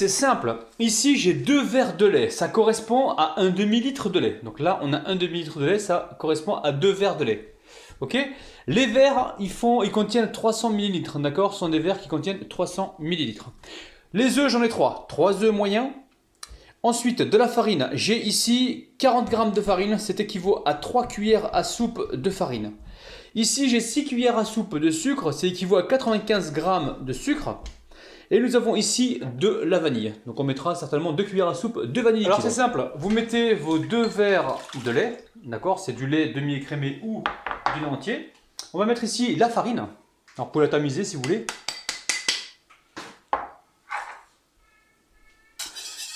C'est simple, ici j'ai 2 verres de lait, ça correspond à un demi-litre de lait. Donc là on a un demi-litre de lait, ça correspond à 2 verres de lait. Ok? Les verres, ils contiennent 300 millilitres, d'accord? Ce sont des verres qui contiennent 300 millilitres. Les œufs, j'en ai 3. 3 œufs moyens. Ensuite, de la farine. J'ai ici 40 grammes de farine, c'est équivaut à 3 cuillères à soupe de farine. Ici, j'ai 6 cuillères à soupe de sucre, c'est équivaut à 95 grammes de sucre. Et nous avons ici de la vanille. Donc on mettra certainement 2 cuillères à soupe de vanille. Alors c'est simple, vous mettez vos 2 verres de lait, d'accord? C'est du lait demi-écrémé ou du lait entier. On va mettre ici la farine. Alors vous pouvez la tamiser si vous voulez.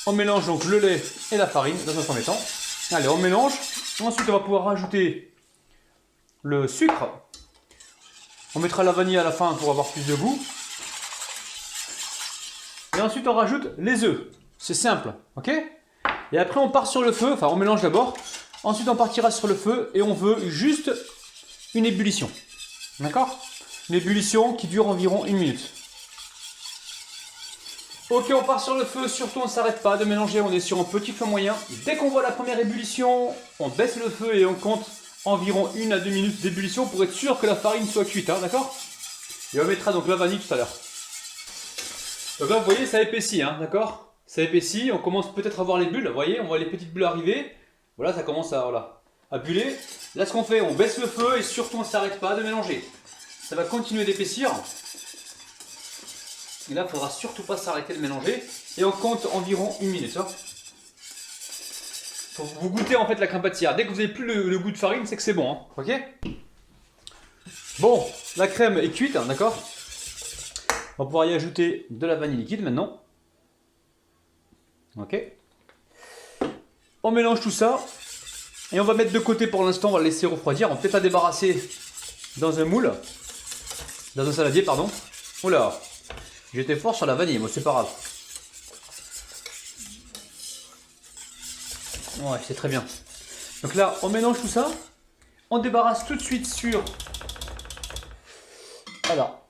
On mélange donc le lait et la farine dans un premier temps. Allez, on mélange. Ensuite, on va pouvoir rajouter le sucre. On mettra la vanille à la fin pour avoir plus de goût. Et ensuite, on rajoute les œufs. C'est simple, ok? Et après, on part sur le feu. Enfin, on mélange d'abord. Ensuite, on partira sur le feu et on veut juste une ébullition. D'accord? Une ébullition qui dure environ 1 minute. Ok, on part sur le feu, surtout on ne s'arrête pas de mélanger, on est sur un petit feu moyen. Dès qu'on voit la première ébullition, on baisse le feu et on compte environ 1 à 2 minutes d'ébullition pour être sûr que la farine soit cuite, hein, d'accord? Et on mettra donc la vanille tout à l'heure. Donc là, vous voyez, ça épaissit, hein, d'accord? Ça épaissit, on commence peut-être à voir les bulles, vous voyez, on voit les petites bulles arriver. Voilà, ça commence à buller. Là, ce qu'on fait, on baisse le feu et surtout on ne s'arrête pas de mélanger. Ça va continuer d'épaissir. Et là, il ne faudra surtout pas s'arrêter de mélanger. Et on compte environ 1 minute. Hein. Vous goûtez en fait la crème pâtissière. Dès que vous n'avez plus le goût de farine, c'est que c'est bon. Hein. Ok? Bon, la crème est cuite, hein, d'accord? On va pouvoir y ajouter de la vanille liquide maintenant. Ok. On mélange tout ça. Et on va mettre de côté pour l'instant, on va le laisser refroidir. On va peut-être la débarrasser dans un moule. Dans un saladier, pardon. Oula! J'étais fort sur la vanille, moi c'est pas grave. Ouais, c'est très bien. Donc là, on mélange tout ça. On débarrasse tout de suite sur... Alors,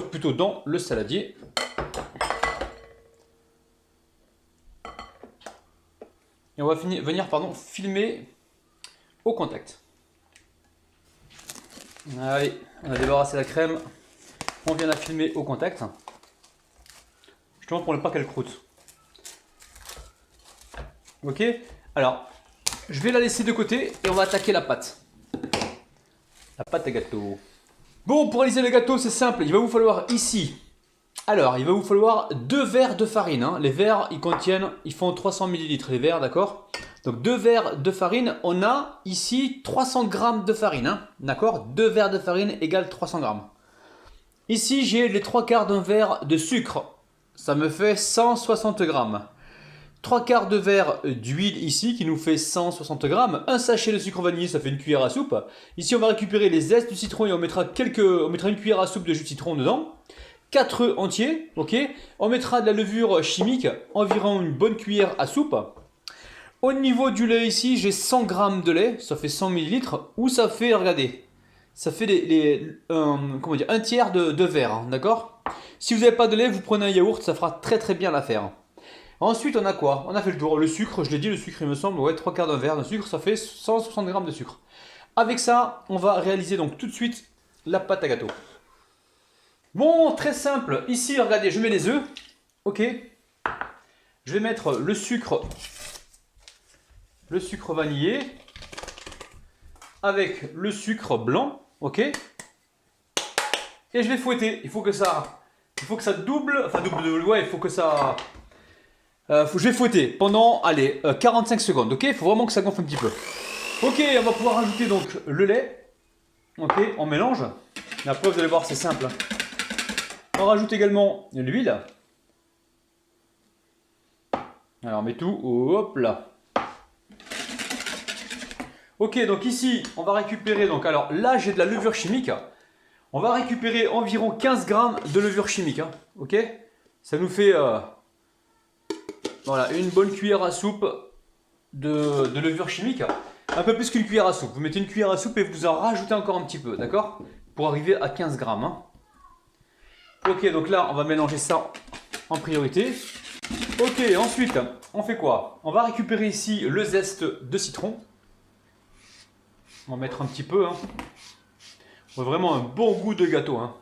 plutôt dans le saladier. Et on va venir filmer au contact. Allez, on a débarrassé la crème. On vient la filmer au contact. Justement pour ne pas qu'elle croûte. Ok. Alors, je vais la laisser de côté et on va attaquer la pâte. La pâte à gâteau. Bon, pour réaliser le gâteau, c'est simple. Il va vous falloir ici. Alors, il va vous falloir 2 verres de farine. Hein. Les verres, ils font 300 ml les verres, d'accord? Donc 2 verres de farine. On a ici 300 grammes de farine. Hein. D'accord? 2 verres de farine égale 300 grammes. Ici, j'ai les 3/4 d'un verre de sucre. Ça me fait 160 grammes. 3/4 de verre d'huile ici qui nous fait 160 grammes. Un sachet de sucre vanillé, ça fait une cuillère à soupe. Ici, on va récupérer les zestes du citron et on mettra une cuillère à soupe de jus de citron dedans. 4 œufs entiers, ok. On mettra de la levure chimique, environ une bonne cuillère à soupe. Au niveau du lait ici, j'ai 100 grammes de lait, ça fait 100 ml. Ou ça fait, regardez, ça fait un tiers de verre, hein, d'accord? Si vous n'avez pas de lait, vous prenez un yaourt, ça fera très très bien l'affaire. Ensuite, on a quoi? On a fait le tour. Le sucre, je l'ai dit, le sucre, il me semble, ouais, 3/4 d'un verre de sucre, ça fait 160 grammes de sucre. Avec ça, on va réaliser donc tout de suite la pâte à gâteau. Bon, très simple. Ici, regardez, je mets les œufs. Ok. Je vais mettre le sucre vanillé avec le sucre blanc. Ok. Et je vais fouetter. Il faut que ça double. Enfin, double, ouais, il faut que ça... je vais fouetter pendant, allez, 45 secondes. Ok. Il faut vraiment que ça gonfle un petit peu. Ok, on va pouvoir ajouter donc le lait. Ok, on mélange. Après, vous allez voir, c'est simple. On rajoute également l'huile. Alors, on met tout. Hop là. Ok, donc ici, on va récupérer. Donc, alors là, j'ai de la levure chimique. On va récupérer environ 15 grammes de levure chimique. Hein, ok, ça nous fait voilà, une bonne cuillère à soupe de levure chimique. Un peu plus qu'une cuillère à soupe. Vous mettez une cuillère à soupe et vous en rajoutez encore un petit peu, d'accord? Pour arriver à 15 grammes. Hein. Ok, donc là, on va mélanger ça en priorité. Ok, ensuite, on fait quoi? On va récupérer ici le zeste de citron. On va mettre un petit peu. Hein. On a vraiment un bon goût de gâteau. Hein.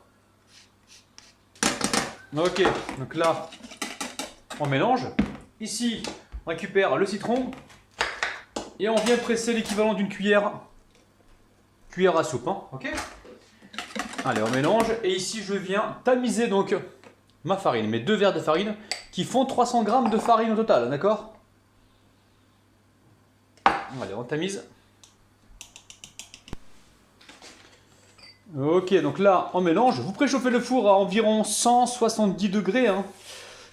Ok, donc là, on mélange. Ici, on récupère le citron. Et on vient presser l'équivalent d'une cuillère à soupe. Hein. Ok. Allez, on mélange. Et ici, je viens tamiser donc ma farine, mes 2 verres de farine qui font 300 g de farine au total, d'accord? Allez, on tamise. Ok, donc là, on mélange. Vous préchauffez le four à environ 170 degrés. Hein.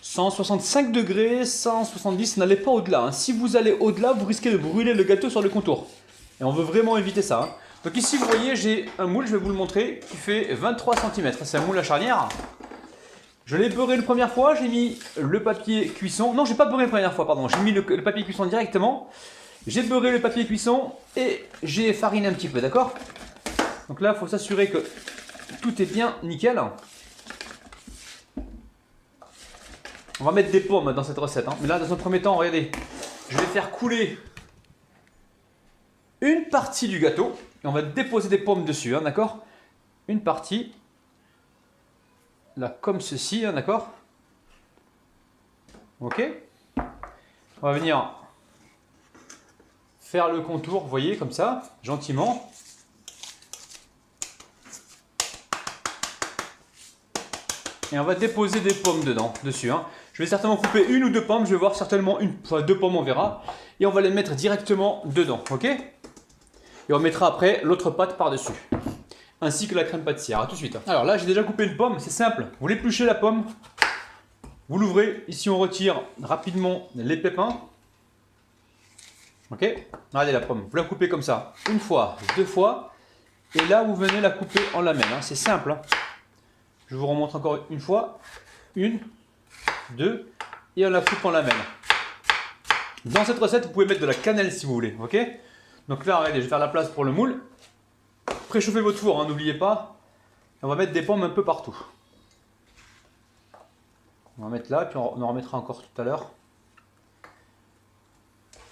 165 degrés, 170, n'allez pas au-delà. Hein. Si vous allez au-delà, vous risquez de brûler le gâteau sur le contour. Et on veut vraiment éviter ça. Hein. Donc ici, vous voyez, j'ai un moule, je vais vous le montrer, qui fait 23 cm. C'est un moule à charnière. Je l'ai beurré la première fois, j'ai mis le papier cuisson. Non, j'ai pas beurré la première fois, pardon. J'ai mis le papier cuisson directement. J'ai beurré le papier cuisson et j'ai fariné un petit peu, d'accord? Donc là, il faut s'assurer que tout est bien nickel. On va mettre des pommes dans cette recette. Hein. Mais là, dans un premier temps, regardez, je vais faire couler une partie du gâteau. Et on va déposer des pommes dessus, hein, d'accord? Une partie. Là, comme ceci, hein, d'accord? Ok. On va venir faire le contour, vous voyez, comme ça, gentiment. Et on va déposer des pommes dedans, dessus. Hein. Je vais certainement couper 1 ou 2 pommes, je vais voir certainement enfin 2 pommes, on verra. Et on va les mettre directement dedans, ok? Et on mettra après l'autre pâte par-dessus. Ainsi que la crème pâtissière, à tout de suite. Alors là, j'ai déjà coupé une pomme, c'est simple. Vous l'épluchez la pomme, vous l'ouvrez. Ici, on retire rapidement les pépins. Ok? Regardez la pomme, vous la coupez comme ça. 1 fois, 2 fois. Et là, vous venez la couper en lamelles. Hein. C'est simple. Hein. Je vous remontre encore une fois. 1, 2, et on la coupe en lamelles. Dans cette recette, vous pouvez mettre de la cannelle si vous voulez. Ok? Donc là, regardez, je vais faire la place pour le moule. Préchauffez votre four, hein, n'oubliez pas. On va mettre des pommes un peu partout. On va mettre là, puis on en remettra encore tout à l'heure.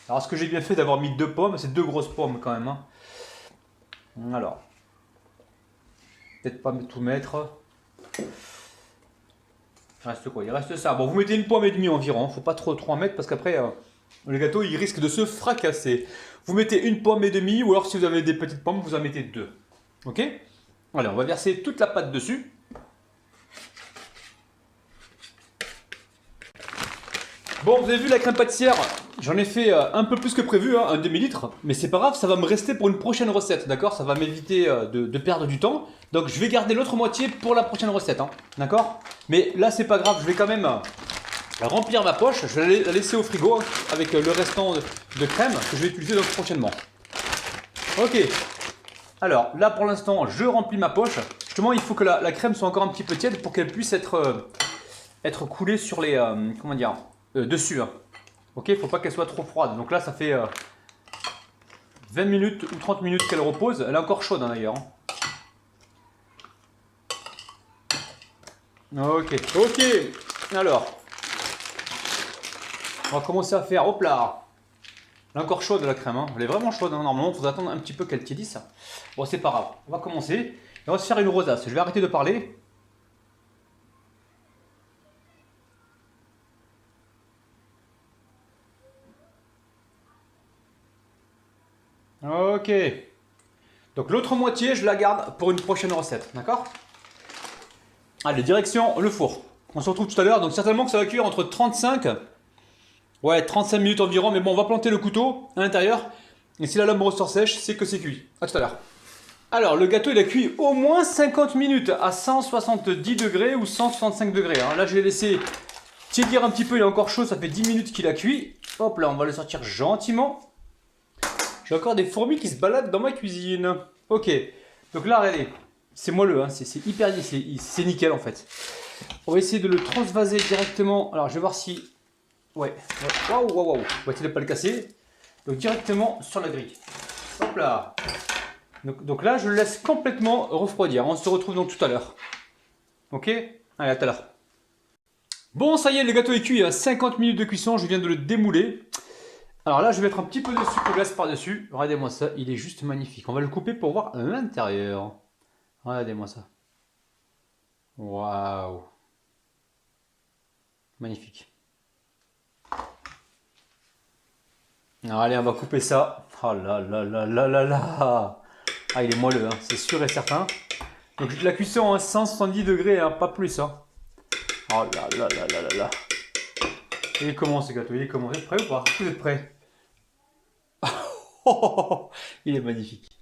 Alors, ce que j'ai bien fait d'avoir mis 2 pommes, c'est 2 grosses pommes quand même. Hein. Alors, peut-être pas tout mettre. Il reste quoi? Il reste ça. Bon, vous mettez 1 pomme et demie environ. Faut pas trop en mettre parce qu'après, le gâteau il risque de se fracasser. Vous mettez 1 pomme et demie, ou alors si vous avez des petites pommes, vous en mettez 2. Ok? Allez, on va verser toute la pâte dessus. Bon, vous avez vu la crème pâtissière, j'en ai fait un peu plus que prévu, hein, un demi-litre, mais c'est pas grave, ça va me rester pour une prochaine recette, d'accord? Ça va m'éviter de perdre du temps, donc je vais garder l'autre moitié pour la prochaine recette, hein, d'accord? Mais là, c'est pas grave, je vais quand même remplir ma poche, je vais la laisser au frigo hein, avec le restant de crème que je vais utiliser donc prochainement. Ok, alors là pour l'instant, je remplis ma poche. Justement, il faut que la crème soit encore un petit peu tiède pour qu'elle puisse être coulée sur les... comment dire dessus. Hein. Ok, il ne faut pas qu'elle soit trop froide. Donc là, ça fait 20 minutes ou 30 minutes qu'elle repose. Elle est encore chaude hein, d'ailleurs. Ok, ok. Alors, on va commencer à faire. Hop là. Elle est encore chaude la crème. Hein. Elle est vraiment chaude. Hein. Normalement, il faut attendre un petit peu qu'elle tiédisse. Bon, c'est pas grave. On va commencer. Et on va se faire une rosace. Je vais arrêter de parler. Ok. Donc l'autre moitié, je la garde pour une prochaine recette. D'accord? Allez, direction le four. On se retrouve tout à l'heure. Donc certainement que ça va cuire entre 35... Ouais, 35 minutes environ. Mais bon, on va planter le couteau à l'intérieur. Et si la lame ressort sèche, c'est que c'est cuit. A tout à l'heure. Alors, le gâteau, il a cuit au moins 50 minutes à 170 degrés ou 165 degrés. Hein. Là, je l'ai laissé tiédir un petit peu. Il est encore chaud. Ça fait 10 minutes qu'il a cuit. Hop là, on va le sortir gentiment. J'ai encore des fourmis qui se baladent dans ma cuisine. Ok, donc là, regardez, c'est moelleux, hein. C'est hyper c'est nickel en fait. On va essayer de le transvaser directement. Alors, je vais voir si... Ouais, waouh, waouh, waouh. On va essayer de ne pas le casser. Donc, directement sur la grille. Hop là. Donc là, je le laisse complètement refroidir. On se retrouve donc tout à l'heure. Ok? Allez, à tout à l'heure. Bon, ça y est, le gâteau est cuit à 50 minutes de cuisson. Je viens de le démouler. Alors là, je vais mettre un petit peu de sucre glace par-dessus. Regardez-moi ça, il est juste magnifique. On va le couper pour voir l'intérieur. Regardez-moi ça. Waouh. Magnifique. Alors allez, on va couper ça. Oh là là là là là là. Ah, il est moelleux, hein, c'est sûr et certain. Donc la cuisson à 170 degrés, hein, pas plus. Hein. Oh là là là là là là. Il est comment ce gâteau? Il est comment? Vous êtes prêt ou pas? Vous êtes prêts? Il est magnifique.